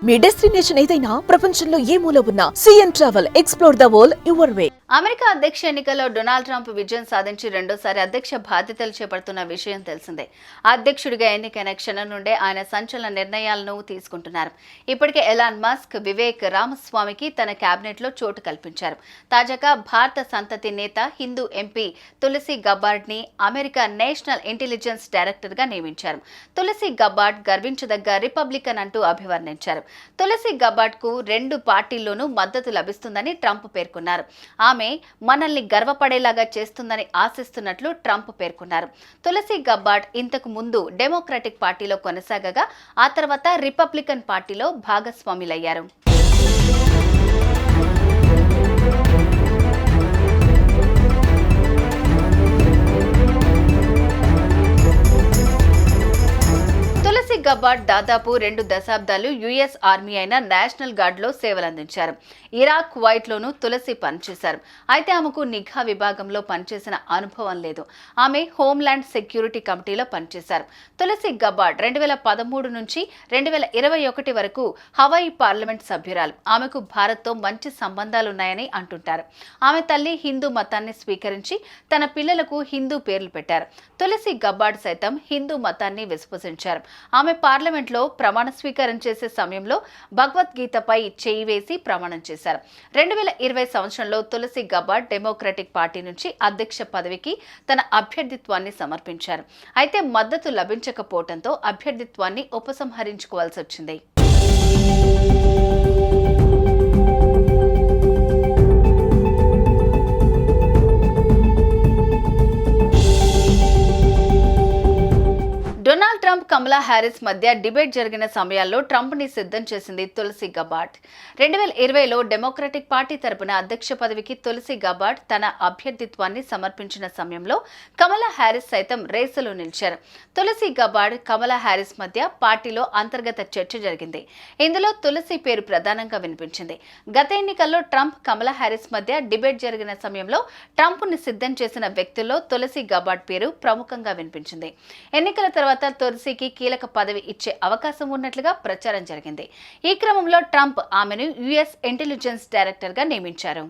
మీ destination ఏదైనా ప్రపంచంలో ఏ మూల ఉన్నా CN travel explore the world your way. America అధ్యక్ష ఎన్నికల్లో డొనాల్డ్ ట్రంప్ విజయం సాధించి రెండోసారి అధ్యక్ష బాధ్యతలు చేపడుతున్న విషయం తెలిసిందే. అధ్యక్షుడిగా ఎన్నికైన క్షణం నుండే ఆయన సంచలన నిర్ణయాలను తీసుకుంటున్నారు. ఇప్పటికే ఎలాన్ మస్క్, వివేక్ రామస్వామికి తన కేబినెట్ లో చోటు కల్పించారు. తాజాగా భారత సంతతి నేత, హిందూ ఎంపీ తులసి గబ్బార్డ్ ని అమెరికా నేషనల్ ఇంటెలిజెన్స్ డైరెక్టర్ గా నియమించారు. తులసి గబ్బార్డ్ గర్వించదగ్గ రిపబ్లికన్ అంటూ అభివర్ణించారు. తులసి గబ్బార్డ్ కు 2 పార్టీల్లోనూ మద్దతు లభిస్తుందని ట్రంప్ పేర్కొన్నారు. ఆమె మనల్ని గర్వపడేలాగా చేస్తుందని ఆశిస్తున్నట్లు ట్రంప్ పేర్కొన్నారు. తులసి గబ్బార్డ్ ఇంతకు ముందు డెమోక్రటిక్ పార్టీలో కొనసాగగా ఆ తర్వాత రిపబ్లికన్ పార్టీలో భాగస్వాములయ్యారు. గబ్బార్డ్ దాదాపు 2 దశాబ్దాలు యుఎస్ ఆర్మీ అయిన నేషనల్ గార్డ్ లో సేవలందించారు. ఇరాక్, కువైట్ లోనూ తులసి పనిచేశారు. అయితే ఆమెకు నిఘా విభాగంలో పనిచేసిన అనుభవం లేదు. ఆమె హోంల్యాండ్ సెక్యూరిటీ కమిటీలో పనిచేశారు. తులసి గబ్బార్డ్ 2013 నుంచి 2021 వరకు హవాయి పార్లమెంట్ సభ్యురాలు. ఆమెకు భారత్తో మంచి సంబంధాలున్నాయని అంటుంటారు. ఆమె తల్లి హిందూ మతాన్ని స్వీకరించి తన పిల్లలకు హిందూ పేర్లు పెట్టారు. తులసి గబ్బార్డ్ సైతం హిందూ మతాన్ని విశ్వసించారు. ఆమె పార్లమెంట్లో ప్రమాణ స్వీకారం చేసే సమయంలో భగవద్గీతపై చేయి వేసి ప్రమాణం చేశారు. 2020 సంవత్సరంలో తులసి గబ్బార్డ్ డెమోక్రటిక్ పార్టీ నుంచి అధ్యక్ష పదవికి తన అభ్యర్థిత్వాన్ని సమర్పించారు. అయితే మద్దతు లభించకపోవడంతో అభ్యర్థిత్వాన్ని ఉపసంహరించుకోవాల్సి వచ్చింది. డొనాల్డ్ ట్రంప్, కమలా హ్యారిస్ మధ్య డిబేట్ జరిగిన సమయాల్లో ట్రంప్ ని సిద్ధం చేసింది తులసి గబ్బార్డ్. 2020లో డెమోక్రటిక్ పార్టీ తరపున అధ్యక్ష పదవికి తులసి గబ్బార్డ్ తన అభ్యర్థిత్వాన్ని సమర్పించిన సమయంలో కమలా హ్యారిస్ సైతం రేసులో నిలిచారు. తులసి గబ్బార్డ్, కమలా హ్యారిస్ మధ్య పార్టీలో అంతర్గత చర్చ జరిగింది. ఇందులో తులసి పేరు ప్రధానంగా వినిపించింది. గత ఎన్నికల్లో ట్రంప్, కమలా హ్యారిస్ మధ్య డిబేట్ జరిగిన సమయంలో ట్రంప్ ని సిద్ధం చేసిన వ్యక్తుల్లో తులసి గబ్బార్డ్ పేరు ప్రముఖంగా వినిపించింది. ఎన్నికల తర్వాత తులసికి కీలక పదవి ఇచ్చే అవకాశం ఉన్నట్లుగా ప్రచారం జరిగింది. ఈ క్రమంలో ట్రంప్ ఆమెను యుఎస్ ఇంటెలిజెన్స్ డైరెక్టర్ గా నియమించారు.